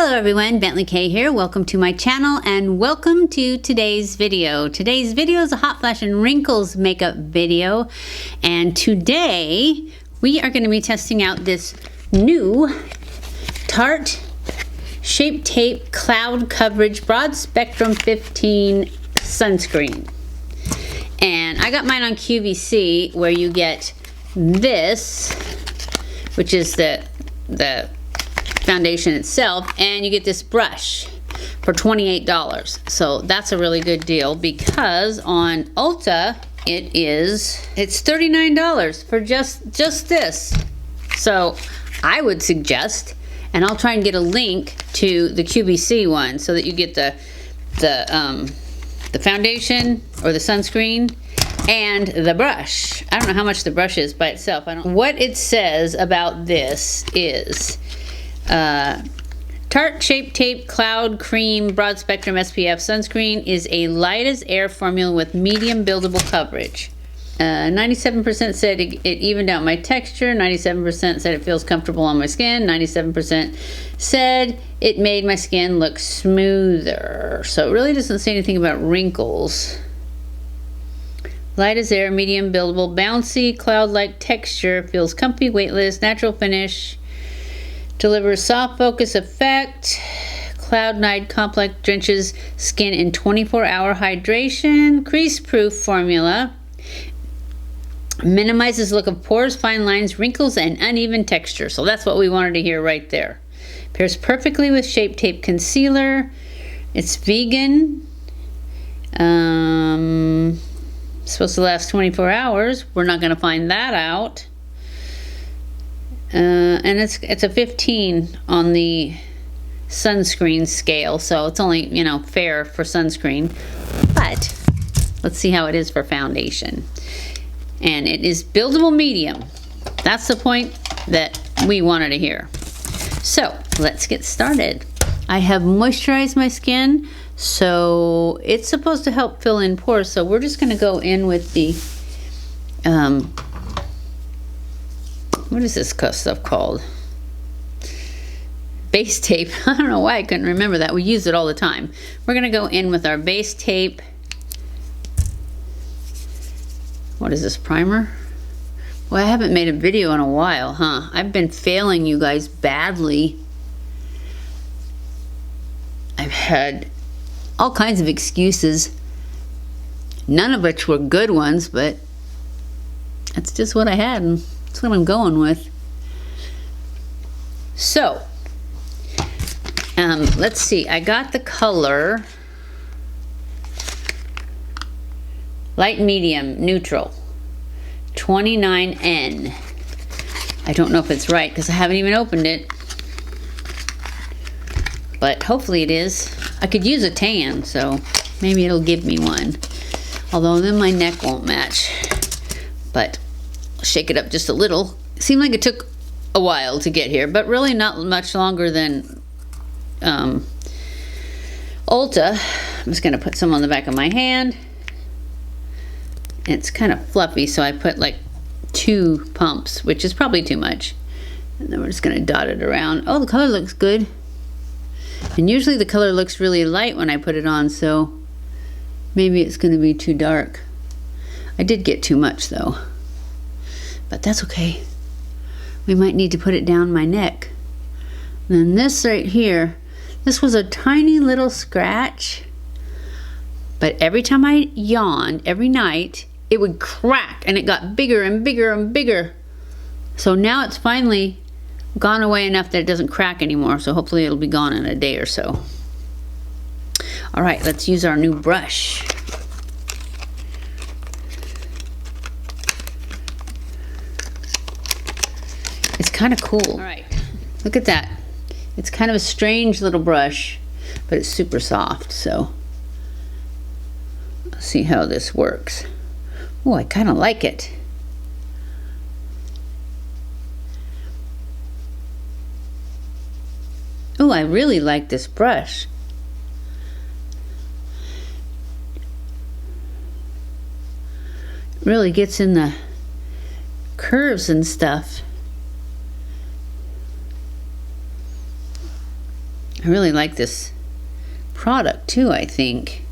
Hello everyone, BentlyK here. Welcome to my channel and welcome to today's video. Today's video is a Hot Flash and Wrinkles makeup video. And today we are going to be testing out this new Tarte Shapetape Cloud Coverage Broad Spectrum 15 sunscreen. And I got mine on QVC, where you get this, which is the foundation itself, and you get this brush for $28. So that's a really good deal, because on Ulta it's $39 for just this. So I would suggest, and I'll try and get a link to the QVC one so that you get the foundation or the sunscreen and the brush. I don't know how much the brush is by itself. What it says about this is Tarte Shapetape Cloud Cream Broad Spectrum SPF Sunscreen is a light as air formula with medium buildable coverage. 97% said it evened out my texture, 97% said it feels comfortable on my skin, 97% said it made my skin look smoother. So it really doesn't say anything about wrinkles. Light as air, medium buildable, bouncy, cloud-like texture, feels comfy, weightless, natural finish. Delivers soft focus effect. Cloud Night Complex drenches skin in 24-hour hydration. Crease-proof formula. Minimizes look of pores, fine lines, wrinkles, and uneven texture. So that's what we wanted to hear right there. Pairs perfectly with Shape Tape Concealer. It's vegan. Supposed to last 24 hours. We're not going to find that out. And it's a 15 on the sunscreen scale, so it's only, you know, fair for sunscreen. But let's see how it is for foundation. And it is buildable medium. That's the point that we wanted to hear. So let's get started. I have moisturized my skin, so it's supposed to help fill in pores. So we're just going to go in with the what is this stuff called? Base tape. I don't know why I couldn't remember that. We use it all the time. We're going to go in with our base tape. What is this, primer? Well, I haven't made a video in a while, huh? I've been failing you guys badly. I've had all kinds of excuses, none of which were good ones, but that's just what I had, and that's what I'm going with. So, let's see. I got the color light, medium, neutral, 29N. I don't know if it's right because I haven't even opened it, but hopefully it is. I could use a tan, so maybe it'll give me one. Although then my neck won't match. But I'll shake it up just a little. It seemed like it took a while to get here, but really not much longer than Ulta. I'm just going to put some on the back of my hand. It's kind of fluffy, so I put like 2 pumps, which is probably too much. And then we're just going to dot it around. Oh, the color looks good. And usually the color looks really light when I put it on, so maybe it's going to be too dark. I did get too much though, but that's okay. We might need to put it down my neck. And then this right here, this was a tiny little scratch, but every time I yawned every night, it would crack and it got bigger and bigger and bigger. So now it's finally gone away enough that it doesn't crack anymore, so hopefully it'll be gone in a day or so. All right, let's use our new brush. It's kind of cool. All right, look at that. It's kind of a strange little brush, but it's super soft, so let's see how this works. Oh, I kind of like it. Oh, I really like this brush. It really gets in the curves and stuff. I really like this product too, I think.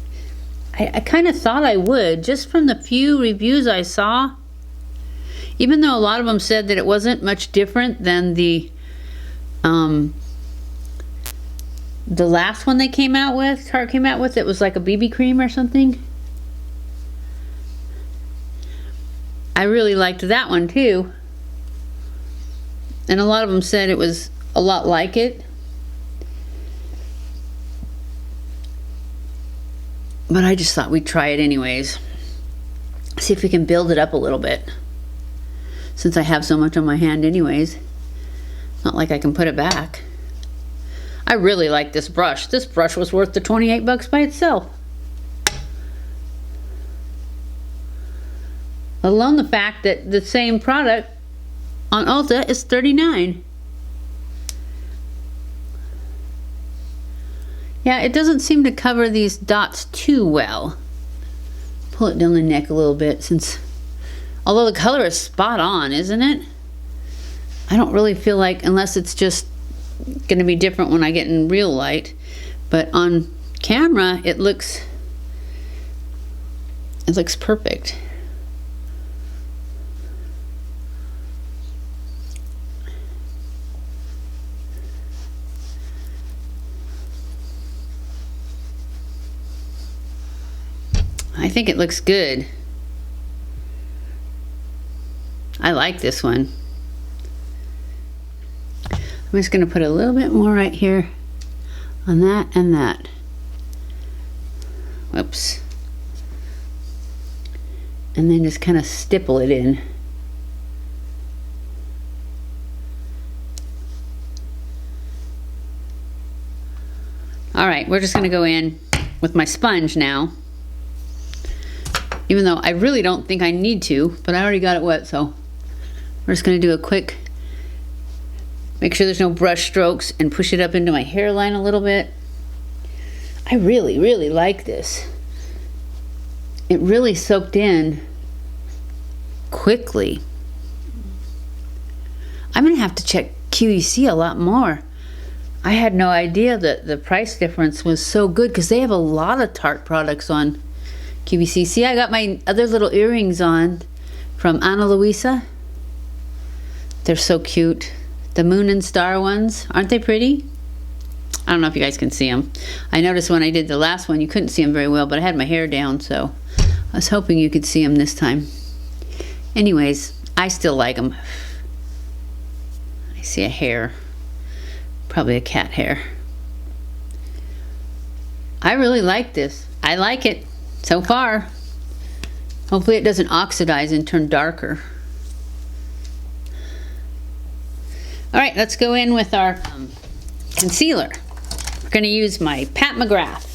I kind of thought I would, just from the few reviews I saw. Even though a lot of them said that it wasn't much different than the last one they came out with, Tarte came out with, it was like a BB cream or something. I really liked that one too. And a lot of them said it was a lot like it. But I just thought we'd try it anyways. See if we can build it up a little bit. Since I have so much on my hand anyways. Not like I can put it back. I really like this brush. This brush was worth the 28 bucks by itself. Let alone the fact that the same product on Ulta is $39. Yeah, it doesn't seem to cover these dots too well. Pull it down the neck a little bit, since although the color is spot on, isn't it? I don't really feel like, unless it's just going to be different when I get in real light, but on camera it looks perfect. I think it looks good. I like this one. I'm just going to put a little bit more right here on that and that. Whoops. And then just kind of stipple it in. All right, we're just going to go in with my sponge now. Even though I really don't think I need to, but I already got it wet, so we're just going to do a quick, make sure there's no brush strokes, and push it up into my hairline a little bit. I really, really like this. It really soaked in quickly. I'm going to have to check QVC a lot more. I had no idea that the price difference was so good, because they have a lot of Tarte products on QVC. See, I got my other little earrings on from Ana Luisa. They're so cute. The moon and star ones. Aren't they pretty? I don't know if you guys can see them. I noticed when I did the last one, you couldn't see them very well, but I had my hair down, so I was hoping you could see them this time. Anyways, I still like them. I see a hair. Probably a cat hair. I really like this. I like it. So far. Hopefully it doesn't oxidize and turn darker. Alright, let's go in with our concealer. We're going to use my Pat McGrath.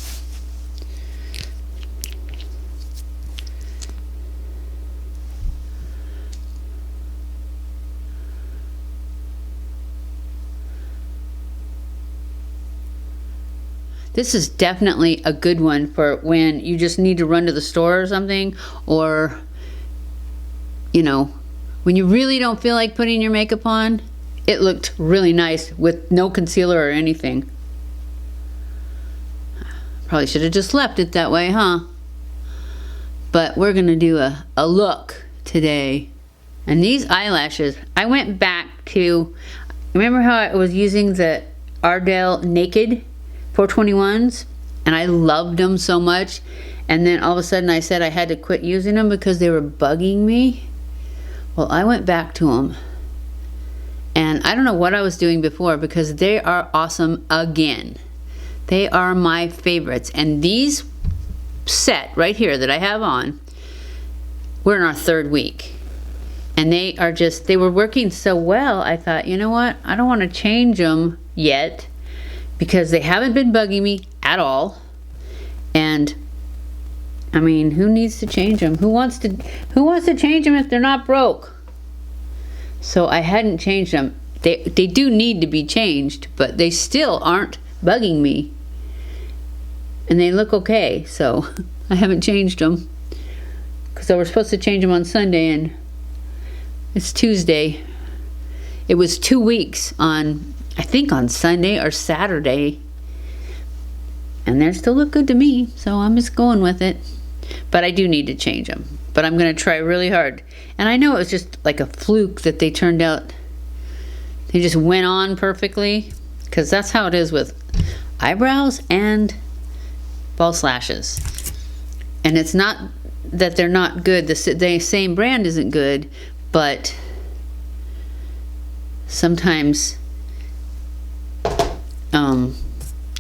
This is definitely a good one for when you just need to run to the store or something, or, you know, when you really don't feel like putting your makeup on. It looked really nice with no concealer or anything. Probably should have just left it that way, huh? But we're gonna do a look today. And these eyelashes, I went back to, remember how I was using the Ardell Naked 421s, and I loved them so much, and then all of a sudden I said I had to quit using them because they were bugging me. Well, I went back to them, and I don't know what I was doing before, because they are awesome again. They are my favorites, and these set right here that I have on, we're in our third week, and they are just, they were working so well. I thought, you know what, I don't want to change them yet, because they haven't been bugging me at all. And I mean, who needs to change them? Who wants to change them if they're not broke? So I hadn't changed them. They do need to be changed, but they still aren't bugging me. And they look okay, so I haven't changed them. Because I was supposed to change them on Sunday, and it's Tuesday. It was 2 weeks on, I think on Sunday or Saturday, And they still look good to me, so I'm just going with it. But I do need to change them. But I'm going to try really hard. And I know it was just like a fluke that they turned out, they just went on perfectly. Because that's how it is with eyebrows and false lashes. And it's not that they're not good. The same brand isn't good, but sometimes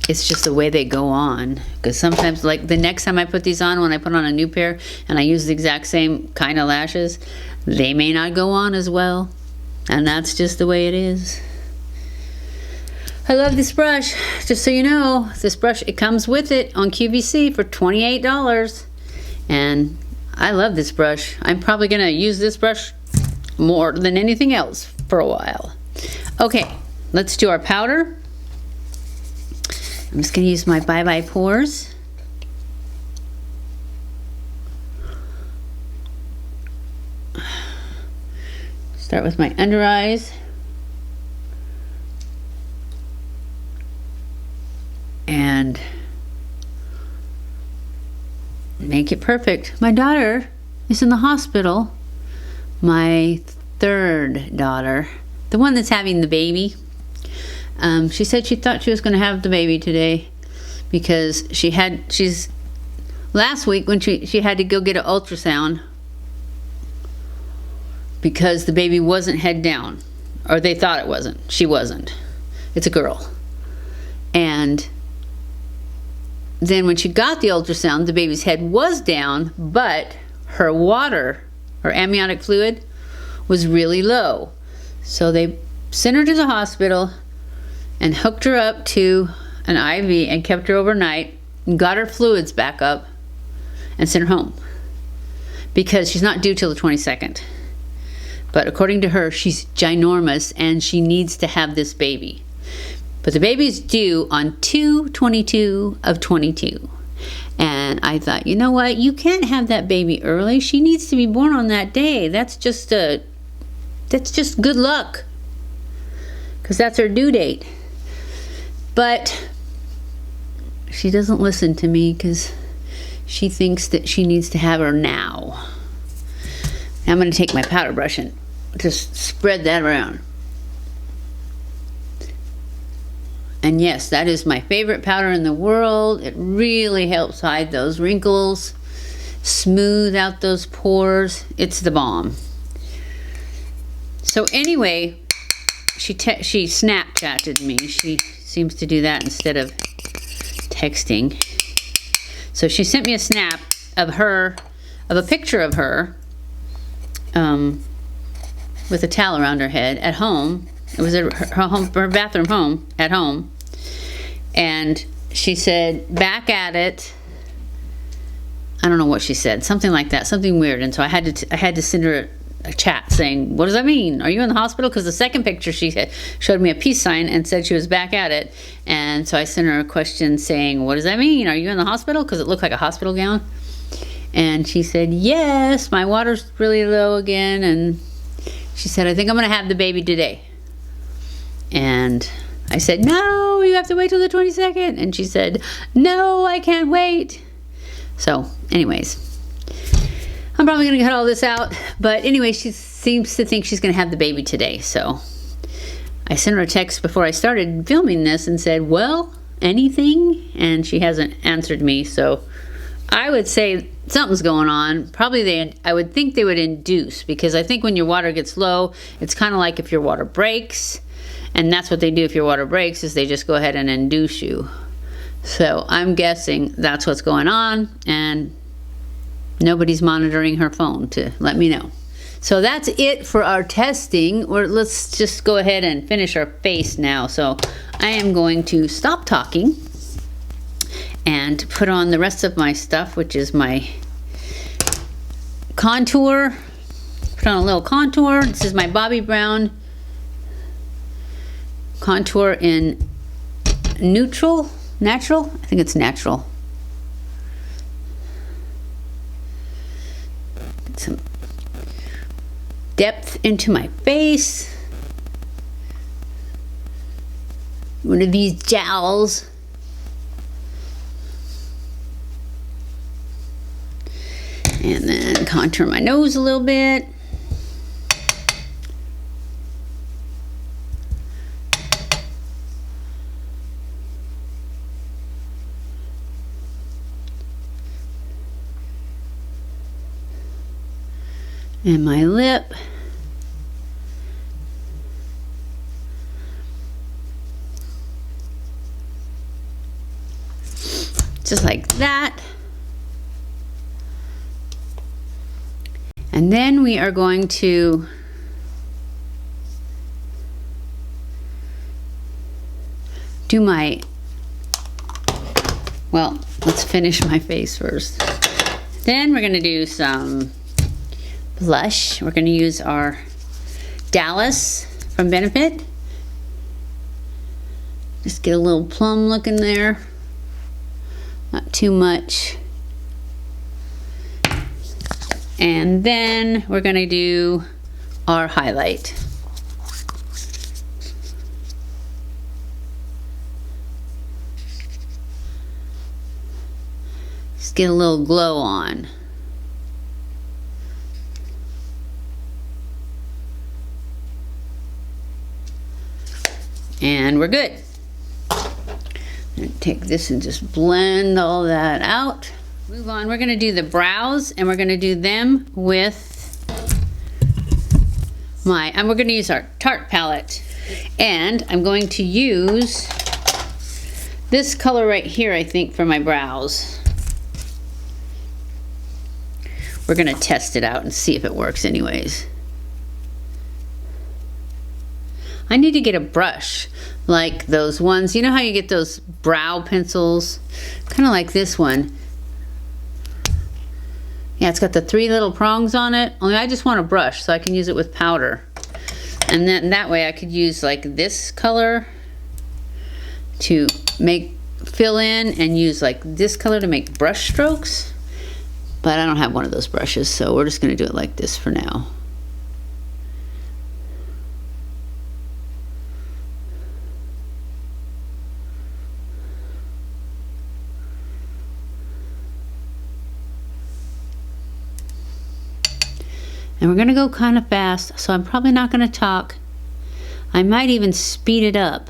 it's just the way they go on. Because sometimes, like the next time I put these on, when I put on a new pair and I use the exact same kind of lashes, they may not go on as well. And that's just the way it is. I love this brush. Just so you know, this brush, it comes with it on QVC for $28. And I love this brush. I'm probably gonna use this brush more than anything else for a while. Okay, let's do our powder. I'm just gonna use my Bye Bye Pores. Start with my under eyes. And make it perfect. My daughter is in the hospital. My third daughter, the one that's having the baby. She said she thought she was going to have the baby today because she's last week when she had to go get an ultrasound because the baby wasn't head down, or they thought it wasn't. She wasn't. It's a girl. And then when she got the ultrasound, the baby's head was down, but her water, her amniotic fluid, was really low. So they sent her to the hospital and hooked her up to an IV and kept her overnight and got her fluids back up and sent her home because she's not due till the 22nd. But according to her, she's ginormous and she needs to have this baby. But the baby's due on 2/22 of 22. And I thought, you know what? You can't have that baby early. She needs to be born on that day. That's just good luck. Because that's her due date. But she doesn't listen to me because she thinks that she needs to have her now. Now I'm going to take my powder brush and just spread that around. And yes, that is my favorite powder in the world. It really helps hide those wrinkles, smooth out those pores. It's the bomb. So anyway, she Snapchatted me. She seems to do that instead of texting. So she sent me a snap of a picture of her with a towel around her head at home. It was her bathroom home, at home. And she said, back at it. I don't know what she said. Something like that. Something weird. And so I had to send her a chat saying, what does that mean? Are you in the hospital? Because the second picture she showed me a peace sign and said she was back at it. And so I sent her a question saying, what does that mean? Are you in the hospital? Because it looked like a hospital gown. And she said, yes, my water's really low again. And she said, I think I'm going to have the baby today. And I said, no, you have to wait till the 22nd. And she said, no, I can't wait. So anyways, I'm probably going to cut all this out. But anyway, she seems to think she's going to have the baby today. So I sent her a text before I started filming this and said, well, anything? And she hasn't answered me. So I would say something's going on. Probably I would think they would induce, because I think when your water gets low, it's kind of like if your water breaks. And that's what they do if your water breaks, is they just go ahead and induce you. So I'm guessing that's what's going on, and nobody's monitoring her phone to let me know. So that's it for our testing. Let's just go ahead and finish our face now. So I am going to stop talking and put on the rest of my stuff, which is my contour. Put on a little contour. This is my Bobbi Brown contour in natural. I think it's natural. Get some depth into my face. One of these jowls. And then contour my nose a little bit. And my lip. Just like that. And then we are going to do my, well, let's finish my face first. Then we're going to do some blush. We're going to use our Dallas from Benefit. Just get a little plum look in there. Not too much. And then we're going to do our highlight. Just get a little glow on. And we're good. And take this and just blend all that out. Move on. We're going to do the brows, and we're going to do them with we're going to use our Tarte palette. And I'm going to use this color right here, I think, for my brows. We're going to test it out and see if it works anyways. I need to get a brush like those ones. You know how you get those brow pencils? Kind of like this one. Yeah, it's got the 3 little prongs on it. Only I just want a brush so I can use it with powder. And then that way I could use like this color to fill in, and use like this color to make brush strokes. But I don't have one of those brushes, so we're just going to do it like this for now. And we're going to go kind of fast, so I'm probably not going to talk. I might even speed it up.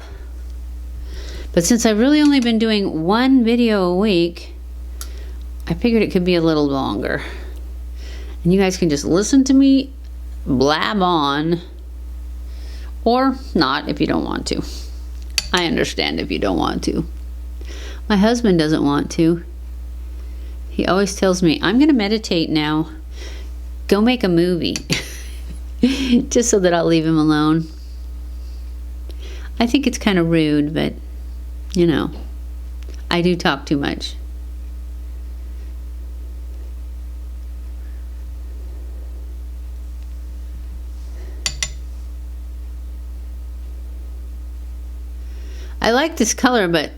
But since I've really only been doing 1 video a week, I figured it could be a little longer. And you guys can just listen to me blab on, or not if you don't want to. I understand if you don't want to. My husband doesn't want to. He always tells me, I'm going to meditate now. Go make a movie. Just so that I'll leave him alone. I think it's kind of rude, but you know, I do talk too much. I like this color, but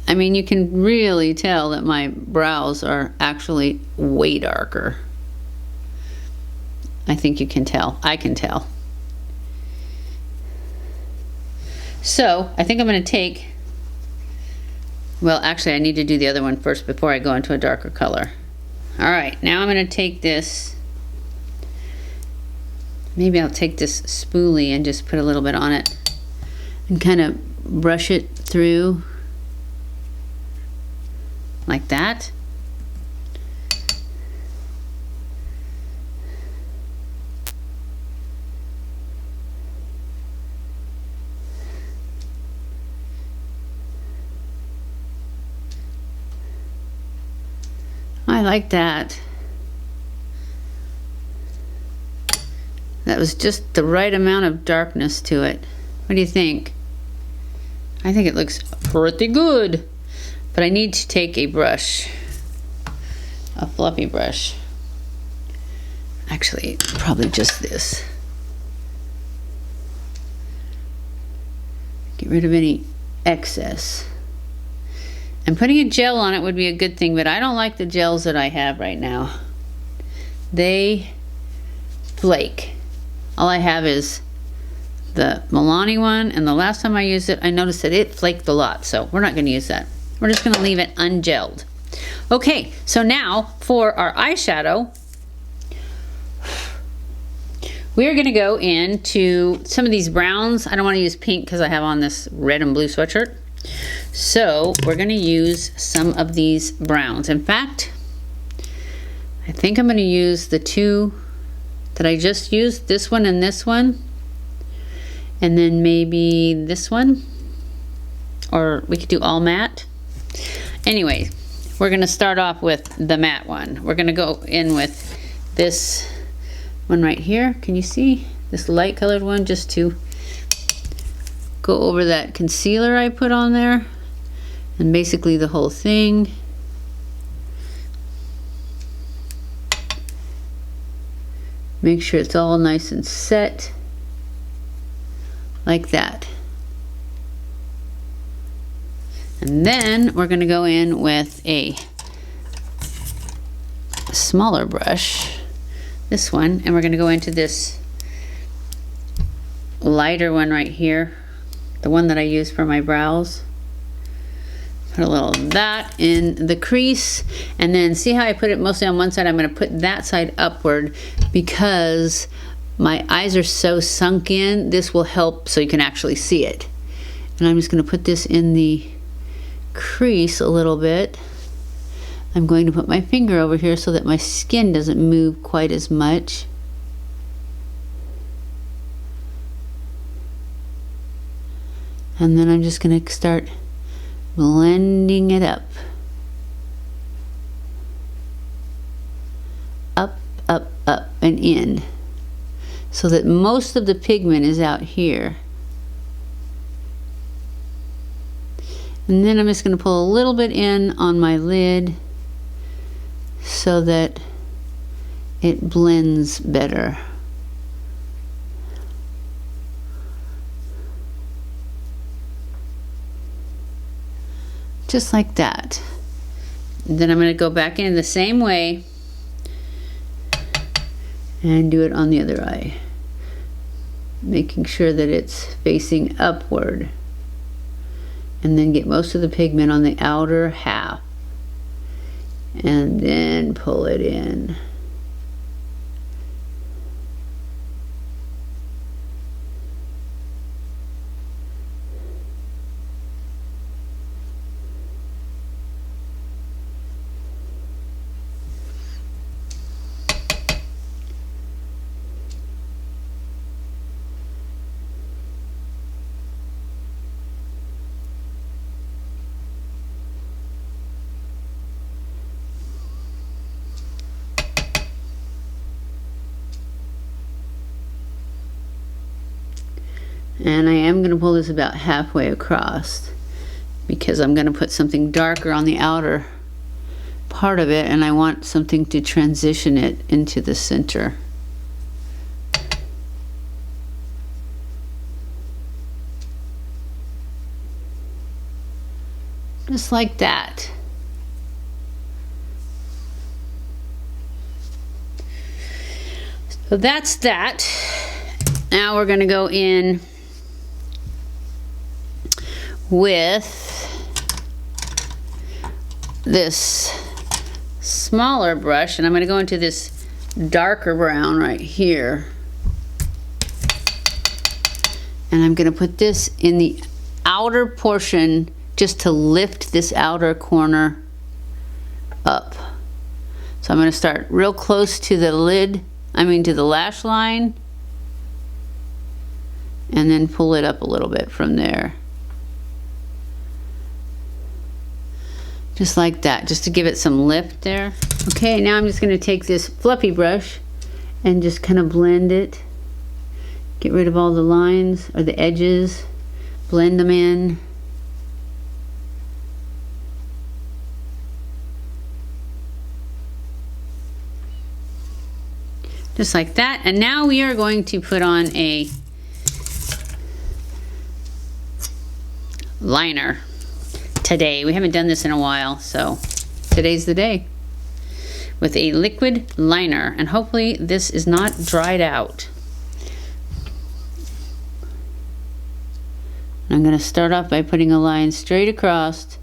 I mean, you can really tell that my brows are actually way darker. I think you can tell. I can tell. So I think I'm going to take, well, actually I need to do the other one first before I go into a darker color. All right, now I'm going to take this, maybe I'll take this spoolie and just put a little bit on it and kind of brush it through like that. I like that. That was just the right amount of darkness to it. What do you think? I think it looks pretty good. But I need to take a brush. A fluffy brush. Actually, probably just this. Get rid of any excess. And putting a gel on it would be a good thing, but I don't like the gels that I have right now. They flake. All I have is the Milani one, and the last time I used it, I noticed that it flaked a lot, so we're not going to use that. We're just going to leave it ungelled. Okay, so now for our eyeshadow, we're gonna go into some of these browns. I don't wanna use pink because I have on this red and blue sweatshirt. So we're gonna use some of these browns. In fact, I think I'm gonna use the two that I just used, this one and this one. And then maybe this one. Or we could do all matte. Anyway, we're gonna start off with the matte one. We're gonna go in with this one right here. Can you see? This light colored one, just to go over that concealer I put on there. And basically the whole thing. Make sure it's all nice and set. Like that. And then we're going to go in with a smaller brush, this one, and we're going to go into this lighter one right here, the one that I use for my brows. Put a little of that in the crease, and then see how I put it mostly on one side? I'm going to put that side upward because my eyes are so sunk in. This will help so you can actually see it. And I'm just going to put this in the crease a little bit. I'm going to put my finger over here so that my skin doesn't move quite as much. And then I'm just going to start blending it up. Up, up, up, and in. So that most of the pigment is out here. And then I'm just going to pull a little bit in on my lid so that it blends better. Just like that. And then I'm going to go back in the same way and do it on the other eye, making sure that it's facing upward. And then get most of the pigment on the outer half and then pull it in. And I am going to pull this about halfway across because I'm going to put something darker on the outer part of it, and I want something to transition it into the center. Just like that. So that's that. Now we're going to go in with this smaller brush, and I'm going to go into this darker brown right here, and I'm going to put this in the outer portion just to lift this outer corner up. So I'm going to start real close to the lid, to the lash line, and then pull it up a little bit from there. Just like that, just to give it some lift there. Okay, now I'm just going to take this fluffy brush and just kind of blend it. Get rid of all the lines or the edges. Blend them in. Just like that. And now we are going to put on a liner. Today. We haven't done this in a while, so today's the day. With a liquid liner, and hopefully this is not dried out. I'm going to start off by putting a line straight across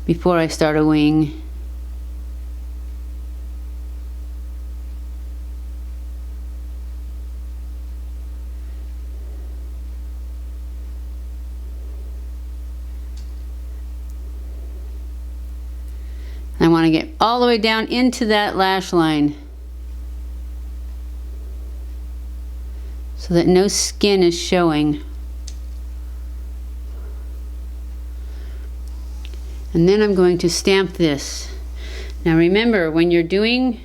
before I start a wing. want to get all the way down into that lash line so that no skin is showing. And then I'm going to stamp this. Now remember, when you're doing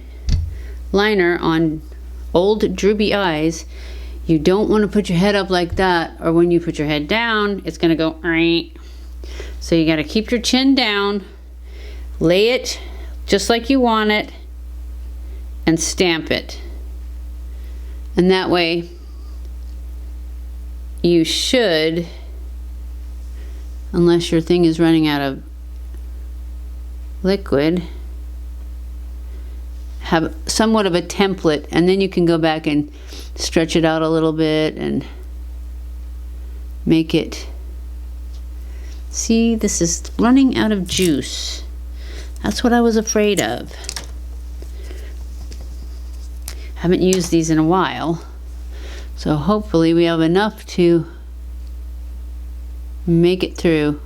liner on old droopy eyes, you don't want to put your head up like that, or when you put your head down, it's going to go. So you got to keep your chin down, lay it just like you want it, and stamp it. And that way you should, unless your thing is running out of liquid, have somewhat of a template, and then you can go back and stretch it out a little bit and make it. See, this is running out of juice. That's what I was afraid of. Haven't used these in a while, so hopefully we have enough to make it through.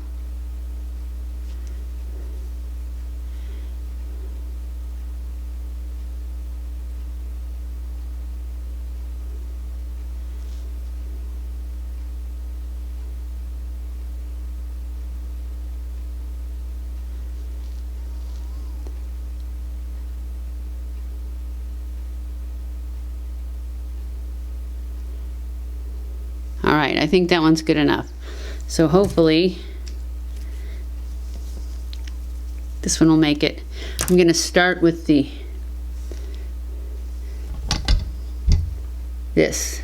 All right, I think that one's good enough. So hopefully this one will make it. I'm going to start with this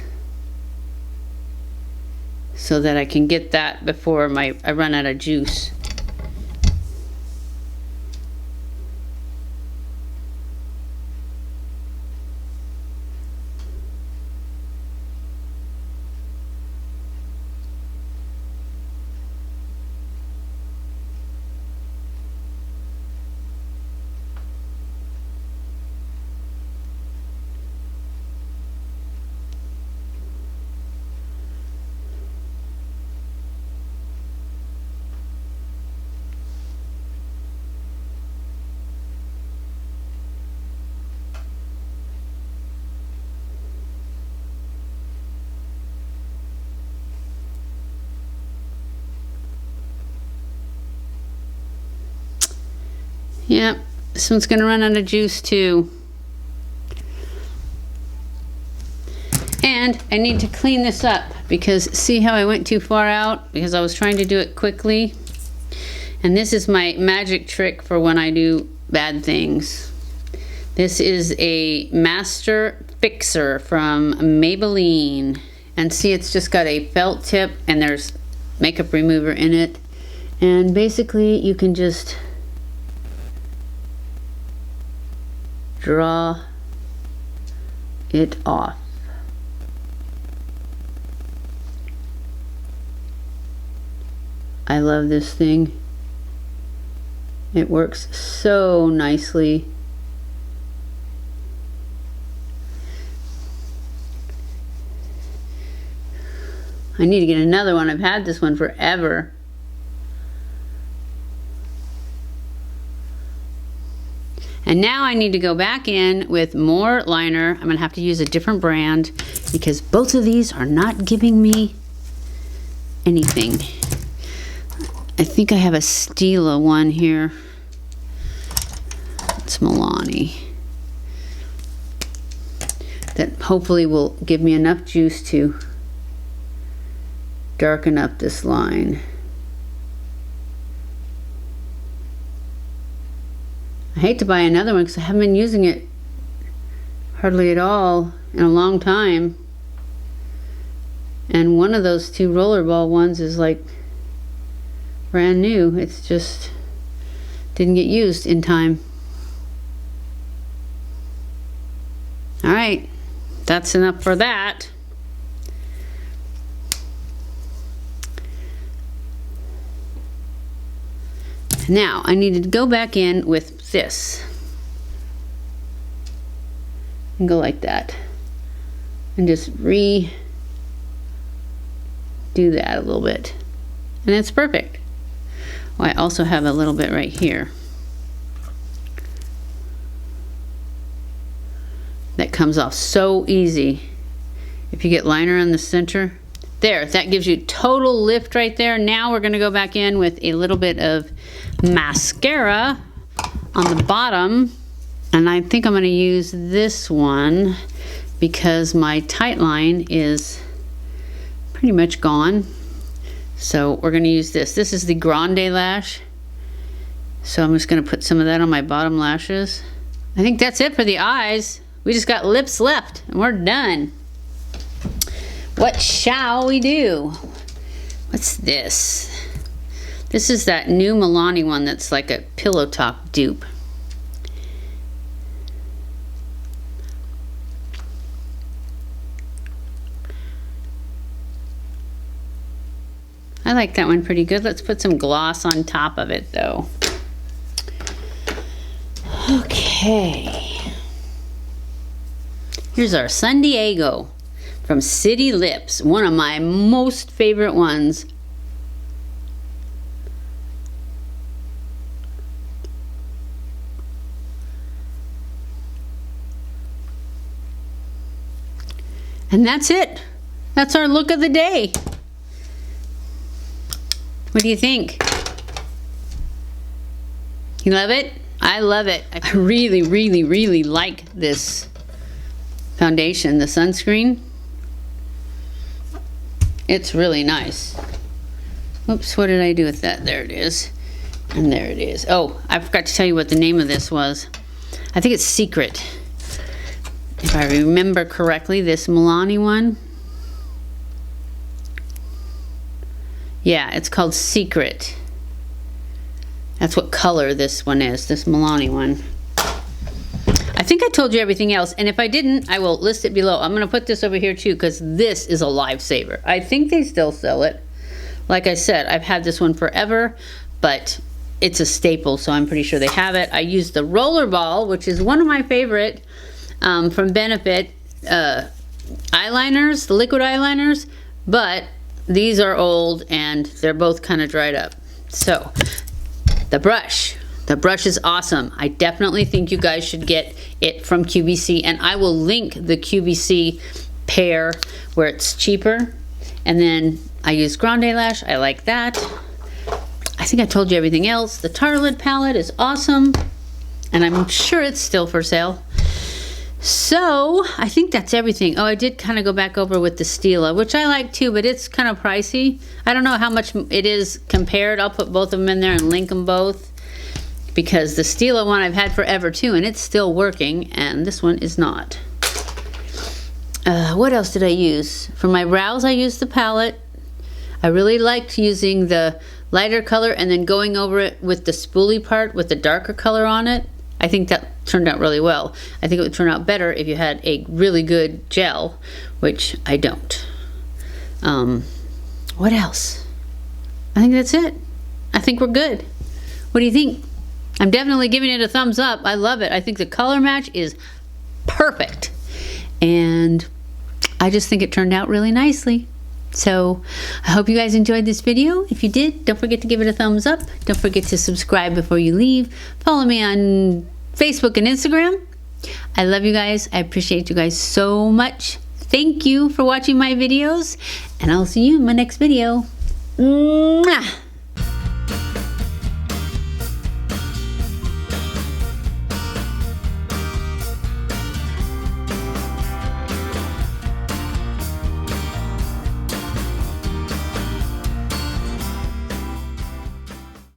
so that I can get that before I run out of juice. Yep, this one's gonna run out of juice too. And I need to clean this up because see how I went too far out because I was trying to do it quickly. And this is my magic trick for when I do bad things. This is a Master Fixer from Maybelline. And see, it's just got a felt tip and there's makeup remover in it. And basically you can just draw it off. I love this thing. It works so nicely. I need to get another one. I've had this one forever. And now I need to go back in with more liner. I'm gonna have to use a different brand because both of these are not giving me anything. I think I have a Stila one here. It's Milani. That hopefully will give me enough juice to darken up this line. I hate to buy another one because I haven't been using it hardly at all in a long time. And one of those two rollerball ones is like brand new. It's just didn't get used in time. All right, that's enough for that. Now I need to go back in with this and go like that and just redo that a little bit, and it's perfect. Oh, I also have a little bit right here. comes off so easy. If you get liner on the center. There, that gives you total lift right there. Now we're gonna go back in with a little bit of mascara on the bottom. And I think I'm gonna use this one because my tight line is pretty much gone. So we're gonna use this. This is the Grande Lash. So I'm just gonna put some of that on my bottom lashes. I think that's it for the eyes. We just got lips left and we're done. What shall we do? What's this? This is that new Milani one that's like a pillow talk dupe. I like that one pretty good. Let's put some gloss on top of it though. Okay. Here's our San Diego from City Lips, one of my most favorite ones. And that's it. That's our look of the day. What do you think? You love it? I love it. I really, really, really like this foundation, the sunscreen. It's really nice. Oops, what did I do with that? There it is. And there it is. Oh, I forgot to tell you what the name of this was. I think it's Secret. If I remember correctly, this Milani one. Yeah, it's called Secret. That's what color this one is, this Milani one. I think I told you everything else, and if I didn't, I will list it below. I'm gonna put this over here too, because this is a lifesaver. I think they still sell it. Like I said, I've had this one forever, but it's a staple, so I'm pretty sure they have it. I use the Rollerball, which is one of my favorite from Benefit eyeliners, the liquid eyeliners, but these are old and they're both kind of dried up. So, the brush. The brush is awesome. I definitely think you guys should get it from QVC, and I will link the QVC pair where it's cheaper. And then I use Grande Lash. I like that. I think I told you everything else. The Tartlette palette is awesome, and I'm sure it's still for sale. So I think that's everything. Oh, I did kind of go back over with the Stila, which I like too, but it's kind of pricey. I don't know how much it is compared. I'll put both of them in there and link them both, because the Stila one I've had forever too, and it's still working, and this one is not. What else did I use? For my brows, I used the palette. I really liked using the lighter color and then going over it with the spoolie part with the darker color on it. I think that turned out really well. I think it would turn out better if you had a really good gel, which I don't. What else? I think that's it. I think we're good. What do you think? I'm definitely giving it a thumbs up. I love it. I think the color match is perfect. And I just think it turned out really nicely. So I hope you guys enjoyed this video. If you did, don't forget to give it a thumbs up. Don't forget to subscribe before you leave. Follow me on Facebook and Instagram. I love you guys. I appreciate you guys so much. Thank you for watching my videos, and I'll see you in my next video. Mwah!